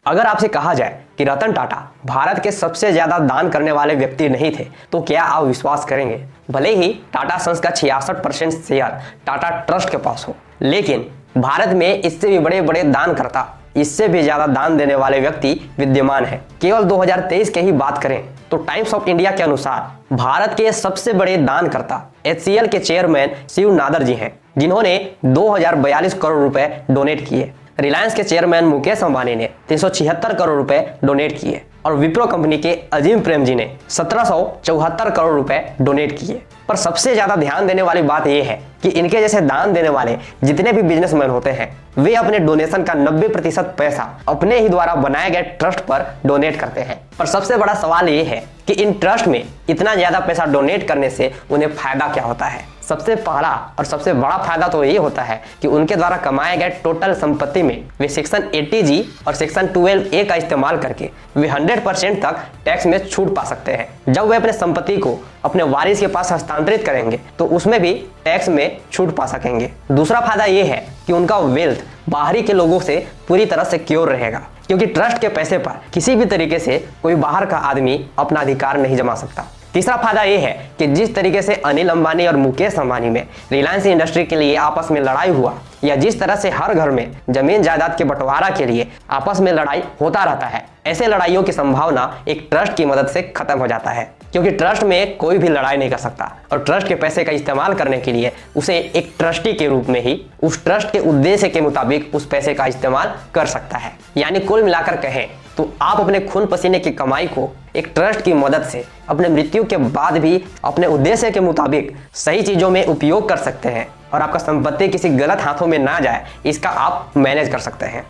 अगर आपसे कहा जाए कि रतन टाटा भारत के सबसे ज्यादा दान करने वाले व्यक्ति नहीं थे तो क्या आप विश्वास करेंगे? भले ही टाटा सन्स का 66% शेयर टाटा ट्रस्ट के पास हो, लेकिन भारत में इससे भी बड़े बड़े दानकर्ता, इससे भी ज्यादा दान देने वाले व्यक्ति विद्यमान है। केवल 2023 के ही बात करें तो टाइम्स ऑफ इंडिया के अनुसार भारत के सबसे बड़े दानकर्ता HCL के चेयरमैन शिव नादर जी हैं, जिन्होंने 2042 करोड़ रुपए डोनेट किए। रिलायंस के चेयरमैन मुकेश अंबानी ने 376 करोड़ रुपए डोनेट किए और विप्रो कंपनी के अजीम प्रेम जी ने 1774 करोड़ रुपए डोनेट किए। पर सबसे ज्यादा ध्यान देने वाली बात यह है कि इनके जैसे दान देने वाले जितने भी बिजनेसमैन होते हैं, वे अपने डोनेशन का 90% पैसा अपने ही द्वारा बनाए गए ट्रस्ट पर डोनेट करते हैं। पर सबसे बड़ा सवाल ये है कि इन ट्रस्ट में इतना ज्यादा पैसा डोनेट करने से उन्हें फायदा क्या होता है? सबसे पहला और सबसे बड़ा फायदा तो ये होता है कि उनके द्वारा कमाए गए टोटल संपत्ति में वे सेक्शन 80G और सेक्शन 12A का इस्तेमाल करके वे 100% तक टैक्स में छूट पा सकते हैं। जब वे अपने संपत्ति को अपने वारिस के पास हस्तांतरित करेंगे तो उसमें भी टैक्स में छूट पा सकेंगे। दूसरा फायदा ये है कि उनका वेल्थ बाहरी के लोगों से पूरी तरह सिक्योर रहेगा, क्योंकि ट्रस्ट के पैसे पर किसी भी तरीके से कोई बाहर का आदमी अपना अधिकार नहीं जमा सकता। तीसरा फायदा यह है कि जिस तरीके से अनिल अंबानी और मुकेश अंबानी में रिलायंस इंडस्ट्री के लिए आपस में लड़ाई हुआ, या जिस तरह से हर घर में जमीन जायदाद के बंटवारा के लिए आपस में लड़ाई होता रहता है, ऐसे लड़ाइयों की संभावना एक ट्रस्ट की मदद से खत्म हो जाता है, क्योंकि ट्रस्ट में कोई भी लड़ाई नहीं कर सकता और ट्रस्ट के पैसे का इस्तेमाल करने के लिए उसे एक ट्रस्टी के रूप में ही उस ट्रस्ट के उद्देश्य के मुताबिक उस पैसे का इस्तेमाल कर सकता है। यानी कुल मिलाकर कहें तो आप अपने खून पसीने की कमाई को एक ट्रस्ट की मदद से अपने मृत्यु के बाद भी अपने उद्देश्य के मुताबिक सही चीजों में उपयोग कर सकते हैं और आपका संपत्ति किसी गलत हाथों में ना जाए, इसका आप मैनेज कर सकते हैं।